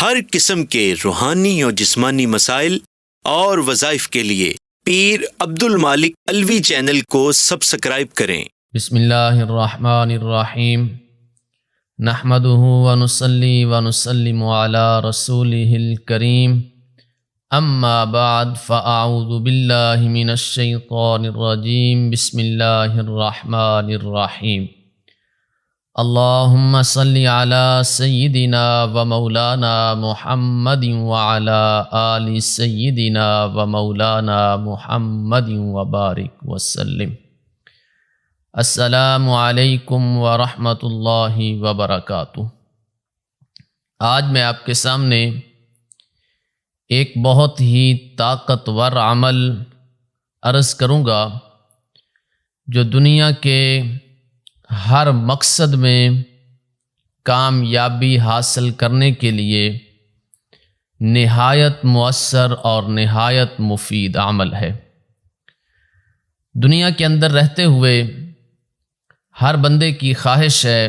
ہر قسم کے روحانی اور جسمانی مسائل اور وظائف کے لیے پیر عبد المالک الوی چینل کو سبسکرائب کریں۔ بسم اللہ الرحمن الرحیم، نحمدہ ونصلی ونسلم علی رسولہ الکریم، اما بعد فاعوذ باللہ من الشیطان الرجیم، بسم اللہ الرحمن الرحیم۔ اللہم صلی علی سیدنا و مولانا محمد وعلی آل سیدنا و مولانا محمد وبارک وسلم۔ السلام علیکم ورحمۃ اللہ وبرکاتہ۔ آج میں آپ کے سامنے ایک بہت ہی طاقتور عمل عرض کروں گا جو دنیا کے ہر مقصد میں کامیابی حاصل کرنے کے لیے نہایت مؤثر اور نہایت مفید عمل ہے۔ دنیا کے اندر رہتے ہوئے ہر بندے کی خواہش ہے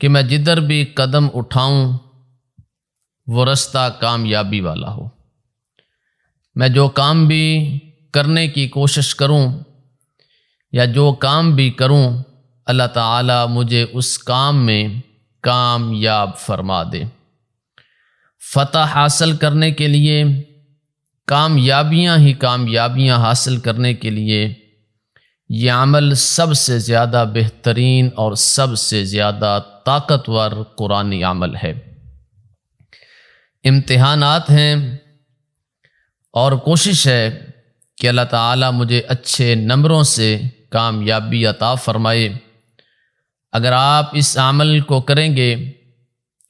کہ میں جدھر بھی قدم اٹھاؤں وہ رستہ کامیابی والا ہو، میں جو کام بھی کرنے کی کوشش کروں یا جو کام بھی کروں اللہ تعالیٰ مجھے اس کام میں کامیاب فرما دے۔ فتح حاصل کرنے کے لیے، کامیابیاں ہی کامیابیاں حاصل کرنے کے لیے یہ عمل سب سے زیادہ بہترین اور سب سے زیادہ طاقتور قرآنی عمل ہے۔ امتحانات ہیں اور کوشش ہے کہ اللہ تعالیٰ مجھے اچھے نمبروں سے کامیابی عطا فرمائے۔ اگر آپ اس عمل کو کریں گے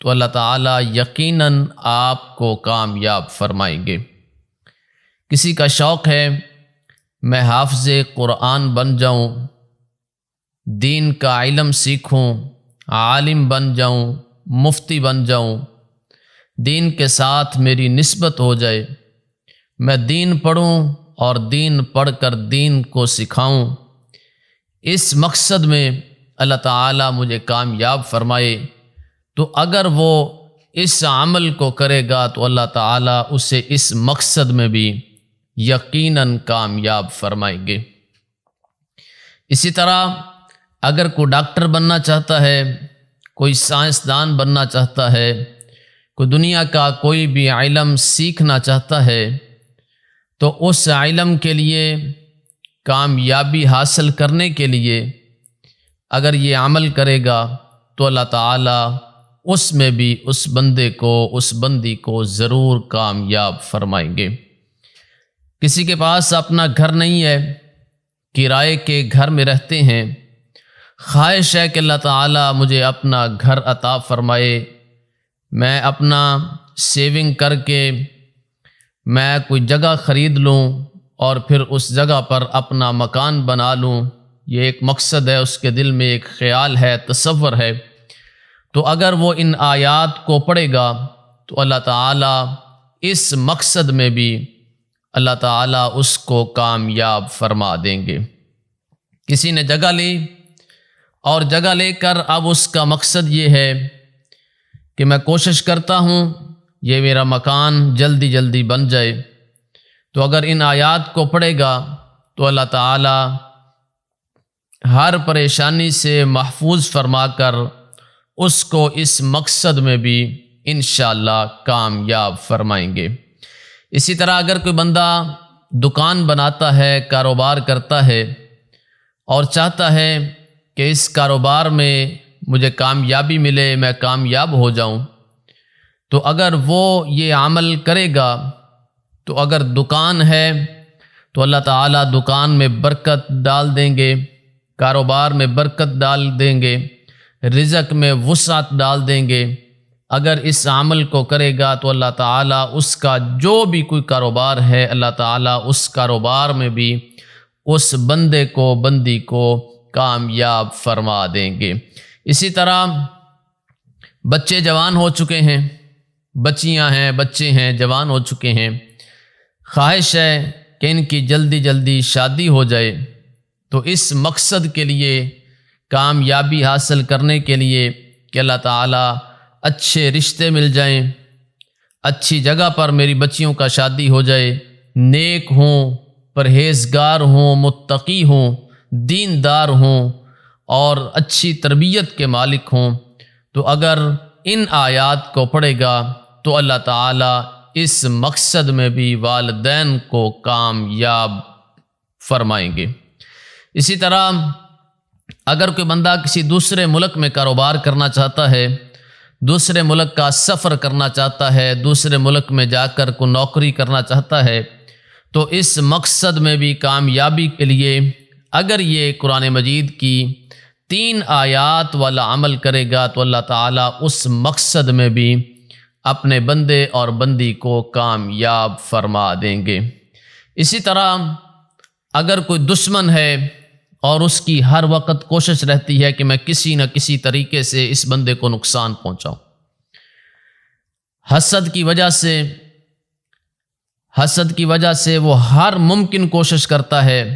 تو اللہ تعالیٰ یقیناً آپ کو کامیاب فرمائیں گے۔ کسی کا شوق ہے میں حافظ قرآن بن جاؤں، دین کا علم سیکھوں، عالم بن جاؤں، مفتی بن جاؤں، دین کے ساتھ میری نسبت ہو جائے، میں دین پڑھوں اور دین پڑھ کر دین کو سکھاؤں، اس مقصد میں اللہ تعالیٰ مجھے کامیاب فرمائے، تو اگر وہ اس عمل کو کرے گا تو اللہ تعالیٰ اسے اس مقصد میں بھی یقیناً کامیاب فرمائیں گے۔ اسی طرح اگر کوئی ڈاکٹر بننا چاہتا ہے، کوئی سائنسدان بننا چاہتا ہے، کوئی دنیا کا کوئی بھی علم سیکھنا چاہتا ہے تو اس علم کے لیے کامیابی حاصل کرنے کے لیے اگر یہ عمل کرے گا تو اللہ تعالیٰ اس میں بھی اس بندے کو، اس بندی کو ضرور کامیاب فرمائیں گے۔ کسی کے پاس اپنا گھر نہیں ہے، کرائے کے گھر میں رہتے ہیں، خواہش ہے کہ اللہ تعالیٰ مجھے اپنا گھر عطا فرمائے، میں اپنا سیونگ کر کے میں کوئی جگہ خرید لوں اور پھر اس جگہ پر اپنا مکان بنا لوں، یہ ایک مقصد ہے، اس کے دل میں ایک خیال ہے، تصور ہے، تو اگر وہ ان آیات کو پڑھے گا تو اللہ تعالیٰ اس مقصد میں بھی اللہ تعالیٰ اس کو کامیاب فرما دیں گے۔ کسی نے جگہ لی اور جگہ لے کر اب اس کا مقصد یہ ہے کہ میں کوشش کرتا ہوں یہ میرا مکان جلدی جلدی بن جائے، تو اگر ان آیات کو پڑھے گا تو اللہ تعالیٰ ہر پریشانی سے محفوظ فرما کر اس کو اس مقصد میں بھی انشاءاللہ کامیاب فرمائیں گے۔ اسی طرح اگر کوئی بندہ دکان بناتا ہے، کاروبار کرتا ہے اور چاہتا ہے کہ اس کاروبار میں مجھے کامیابی ملے، میں کامیاب ہو جاؤں، تو اگر وہ یہ عمل کرے گا تو اگر دکان ہے تو اللہ تعالیٰ دکان میں برکت ڈال دیں گے، کاروبار میں برکت ڈال دیں گے، رزق میں وسعت ڈال دیں گے۔ اگر اس عمل کو کرے گا تو اللہ تعالیٰ اس کا جو بھی کوئی کاروبار ہے اللہ تعالیٰ اس کاروبار میں بھی اس بندے کو، بندی کو کامیاب فرما دیں گے۔ اسی طرح بچے جوان ہو چکے ہیں، بچیاں ہیں، بچے ہیں، جوان ہو چکے ہیں، خواہش ہے کہ ان کی جلدی جلدی شادی ہو جائے، تو اس مقصد کے لیے، کامیابی حاصل کرنے کے لیے کہ اللہ تعالیٰ اچھے رشتے مل جائیں، اچھی جگہ پر میری بچیوں کا شادی ہو جائے، نیک ہوں، پرہیزگار ہوں، متقی ہوں، دیندار ہوں اور اچھی تربیت کے مالک ہوں، تو اگر ان آیات کو پڑھے گا تو اللہ تعالیٰ اس مقصد میں بھی والدین کو کامیاب فرمائیں گے۔ اسی طرح اگر کوئی بندہ کسی دوسرے ملک میں کاروبار کرنا چاہتا ہے، دوسرے ملک کا سفر کرنا چاہتا ہے، دوسرے ملک میں جا کر کوئی نوکری کرنا چاہتا ہے، تو اس مقصد میں بھی کامیابی کے لیے اگر یہ قرآن مجید کی 3 آیات والا عمل کرے گا تو اللہ تعالیٰ اس مقصد میں بھی اپنے بندے اور بندی کو کامیاب فرما دیں گے۔ اسی طرح اگر کوئی دشمن ہے اور اس کی ہر وقت کوشش رہتی ہے کہ میں کسی نہ کسی طریقے سے اس بندے کو نقصان پہنچاؤں، حسد کی وجہ سے وہ ہر ممکن کوشش کرتا ہے،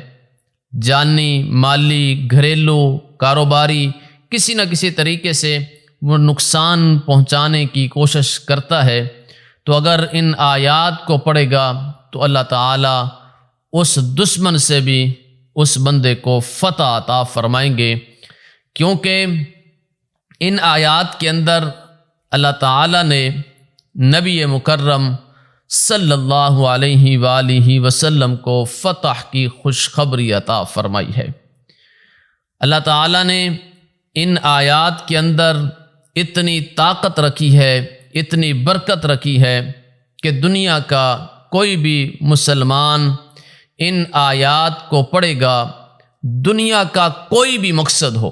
جانی، مالی، گھریلو، کاروباری، کسی نہ کسی طریقے سے وہ نقصان پہنچانے کی کوشش کرتا ہے، تو اگر ان آیات کو پڑھے گا تو اللہ تعالیٰ اس دشمن سے بھی اس بندے کو فتح عطا فرمائیں گے، کیونکہ ان آیات کے اندر اللہ تعالیٰ نے نبی مکرم صلی اللہ علیہ وآلہ وسلم کو فتح کی خوشخبری عطا فرمائی ہے۔ اللہ تعالیٰ نے ان آیات کے اندر اتنی طاقت رکھی ہے، اتنی برکت رکھی ہے کہ دنیا کا کوئی بھی مسلمان ان آیات کو پڑھے گا، دنیا کا کوئی بھی مقصد ہو،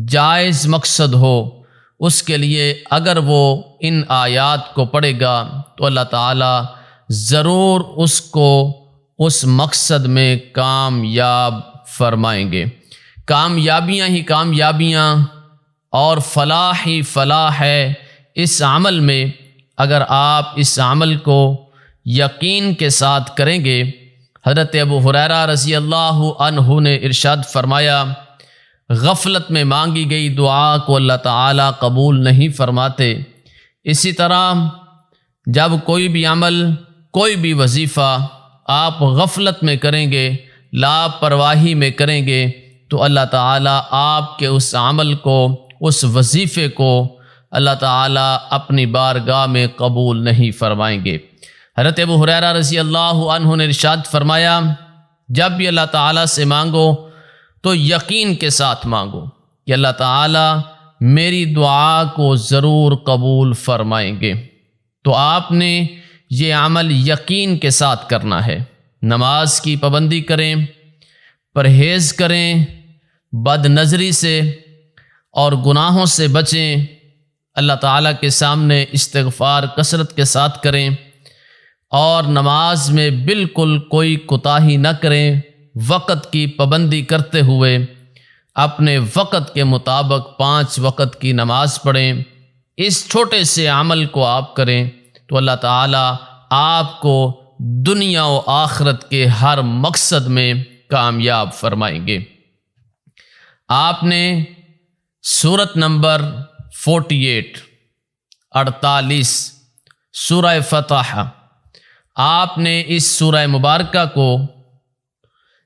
جائز مقصد ہو، اس کے لیے اگر وہ ان آیات کو پڑھے گا تو اللہ تعالیٰ ضرور اس کو اس مقصد میں کامیاب فرمائیں گے۔ کامیابیاں ہی کامیابیاں اور فلاح ہی فلاح ہے اس عمل میں، اگر آپ اس عمل کو یقین کے ساتھ کریں گے۔ حضرت ابو ہریرہ رضی اللہ عنہ نے ارشاد فرمایا، غفلت میں مانگی گئی دعا کو اللہ تعالیٰ قبول نہیں فرماتے۔ اسی طرح جب کوئی بھی عمل، کوئی بھی وظیفہ آپ غفلت میں کریں گے، لاپرواہی میں کریں گے، تو اللہ تعالیٰ آپ کے اس عمل کو، اس وظیفے کو اللہ تعالیٰ اپنی بارگاہ میں قبول نہیں فرمائیں گے۔ حضرت ابو ہریرہ رضی اللہ عنہ نے ارشاد فرمایا، جب بھی اللہ تعالیٰ سے مانگو تو یقین کے ساتھ مانگو کہ اللہ تعالیٰ میری دعا کو ضرور قبول فرمائیں گے۔ تو آپ نے یہ عمل یقین کے ساتھ کرنا ہے، نماز کی پابندی کریں، پرہیز کریں، بد نظری سے اور گناہوں سے بچیں، اللہ تعالیٰ کے سامنے استغفار کثرت کے ساتھ کریں اور نماز میں بالکل کوئی کوتاہی نہ کریں، وقت کی پابندی کرتے ہوئے اپنے وقت کے مطابق 5 وقت کی نماز پڑھیں۔ اس چھوٹے سے عمل کو آپ کریں تو اللہ تعالیٰ آپ کو دنیا و آخرت کے ہر مقصد میں کامیاب فرمائیں گے۔ آپ نے سورت نمبر 48 سورہ فتح، آپ نے اس سورہ مبارکہ کو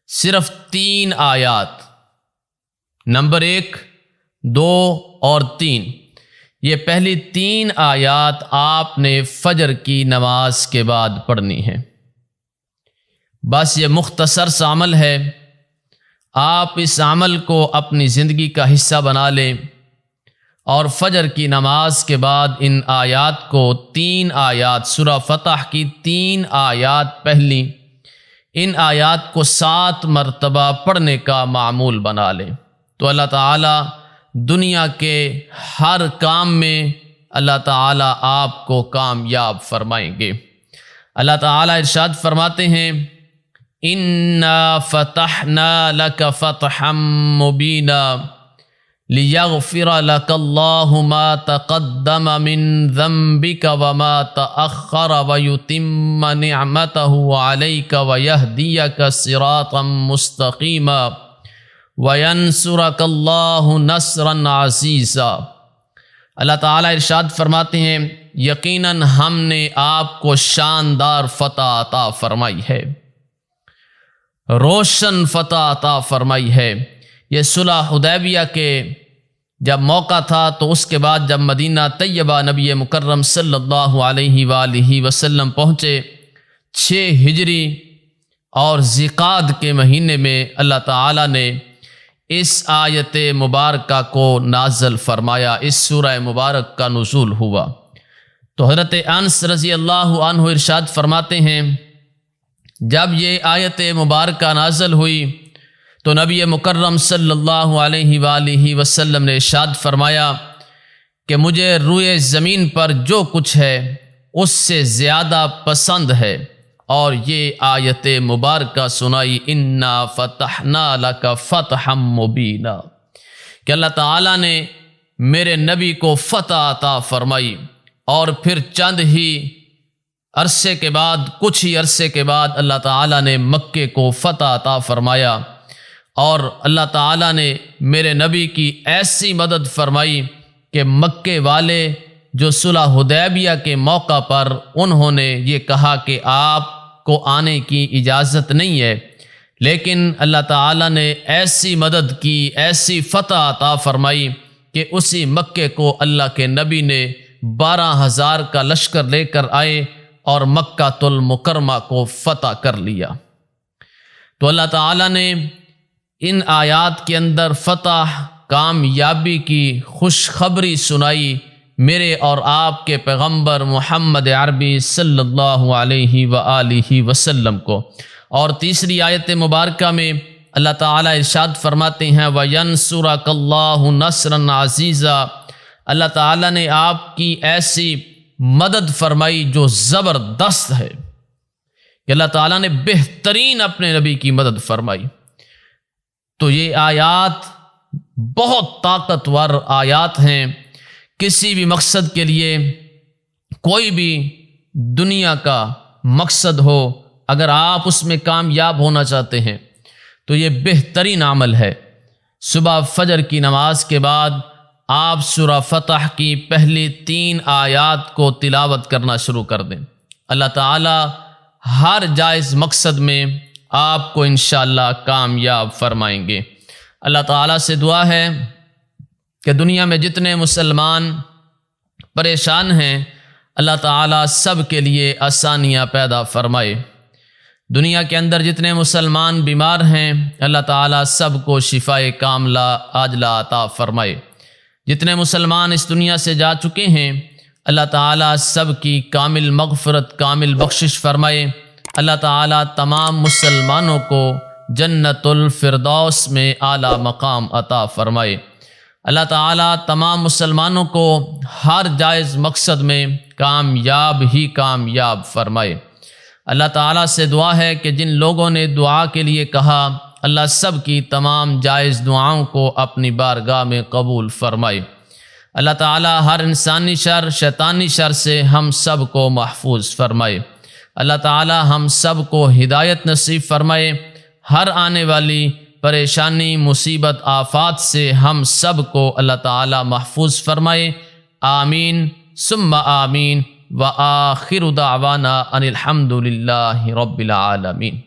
صرف 3 آیات، نمبر 1، 2 اور 3، یہ پہلی 3 آیات آپ نے فجر کی نماز کے بعد پڑھنی ہے۔ بس یہ مختصر سا عمل ہے، آپ اس عمل کو اپنی زندگی کا حصہ بنا لیں اور فجر کی نماز کے بعد ان آیات کو 3 آیات، سورہ فتح کی 3 آیات پہلی، ان آیات کو 7 مرتبہ پڑھنے کا معمول بنا لیں، تو اللہ تعالیٰ دنیا کے ہر کام میں اللہ تعالیٰ آپ کو کامیاب فرمائیں گے۔ اللہ تعالیٰ ارشاد فرماتے ہیں، اِنَّا فَتَحْنَا لَكَ فَتْحًا مُبِينًا لِيَغْفِرَ لَكَ اللَّهُ مَا تَقَدَّمَ مِن ذَنبِكَ وَمَا تَأَخَّرَ وَيُتِمَّ نِعْمَتَهُ عَلَيْكَ وَيَهْدِيَكَ صِرَاطًا مُسْتَقِيمًا وَيَنْصُرَكَ اللَّهُ نَصْرًا عَزِيزًا۔ اللہ تعالیٰ ارشاد فرماتے ہیں یقیناً ہم نے آپ کو شاندار فتح عطا فرمائی ہے، روشن فتح عطا فرمائی ہے۔ یہ صلح حدیبیہ کے جب موقع تھا تو اس کے بعد جب مدینہ طیبہ نبی مکرم صلی اللہ علیہ وآلہ وسلم پہنچے، 6 ہجری اور ذیقعد کے مہینے میں اللہ تعالیٰ نے اس آیت مبارکہ کو نازل فرمایا، اس سورہ مبارک کا نزول ہوا۔ تو حضرت انس رضی اللہ عنہ ارشاد فرماتے ہیں جب یہ آیت مبارکہ نازل ہوئی تو نبی مکرم صلی اللہ علیہ وآلہ وسلم نے ارشاد فرمایا کہ مجھے روئے زمین پر جو کچھ ہے اس سے زیادہ پسند ہے، اور یہ آیت مبارکہ سنائی انا فتحنا لک فتحا مبینا، کہ اللہ تعالیٰ نے میرے نبی کو فتح عطا فرمائی، اور پھر چند ہی عرصے کے بعد، کچھ ہی عرصے کے بعد اللہ تعالیٰ نے مکے کو فتح عطا فرمایا، اور اللہ تعالیٰ نے میرے نبی کی ایسی مدد فرمائی کہ مکے والے جو صلح حدیبیہ کے موقع پر انہوں نے یہ کہا کہ آپ کو آنے کی اجازت نہیں ہے، لیکن اللہ تعالیٰ نے ایسی مدد کی، ایسی فتح عطا فرمائی کہ اسی مکے کو اللہ کے نبی نے 12,000 کا لشکر لے کر آئے اور مکہ المکرمہ کو فتح کر لیا۔ تو اللہ تعالیٰ نے ان آیات کے اندر فتح، کامیابی کی خوشخبری سنائی میرے اور آپ کے پیغمبر محمد عربی صلی اللہ علیہ وآلہ وسلم کو۔ اور تیسری آیت مبارکہ میں اللہ تعالیٰ ارشاد فرماتے ہیں وَيَنْصُرَكَ اللَّهُ نَصْرًا عَزِيزًا، اللہ تعالیٰ نے آپ کی ایسی مدد فرمائی جو زبردست ہے، کہ اللہ تعالیٰ نے بہترین اپنے نبی کی مدد فرمائی۔ تو یہ آیات بہت طاقتور آیات ہیں، کسی بھی مقصد کے لیے، کوئی بھی دنیا کا مقصد ہو، اگر آپ اس میں کامیاب ہونا چاہتے ہیں تو یہ بہترین عمل ہے۔ صبح فجر کی نماز کے بعد آپ سورہ فتح کی پہلی 3 آیات کو تلاوت کرنا شروع کر دیں، اللہ تعالی ہر جائز مقصد میں آپ کو انشاءاللہ کامیاب فرمائیں گے۔ اللہ تعالیٰ سے دعا ہے کہ دنیا میں جتنے مسلمان پریشان ہیں اللہ تعالیٰ سب کے لیے آسانیاں پیدا فرمائے۔ دنیا کے اندر جتنے مسلمان بیمار ہیں اللہ تعالیٰ سب کو شفائے کاملہ عاجلہ عطا فرمائے۔ جتنے مسلمان اس دنیا سے جا چکے ہیں اللہ تعالیٰ سب کی کامل مغفرت، کامل بخشش فرمائے۔ اللہ تعالیٰ تمام مسلمانوں کو جنت الفردوس میں اعلیٰ مقام عطا فرمائے۔ اللہ تعالیٰ تمام مسلمانوں کو ہر جائز مقصد میں کامیاب ہی کامیاب فرمائے۔ اللہ تعالیٰ سے دعا ہے کہ جن لوگوں نے دعا کے لیے کہا اللہ سب کی تمام جائز دعاؤں کو اپنی بارگاہ میں قبول فرمائے۔ اللہ تعالیٰ ہر انسانی شر، شیطانی شر سے ہم سب کو محفوظ فرمائے۔ اللہ تعالیٰ ہم سب کو ہدایت نصیب فرمائے۔ ہر آنے والی پریشانی، مصیبت، آفات سے ہم سب کو اللہ تعالیٰ محفوظ فرمائے۔ آمین ثم آمین وآخر دعوانا ان الحمد للہ رب العالمین۔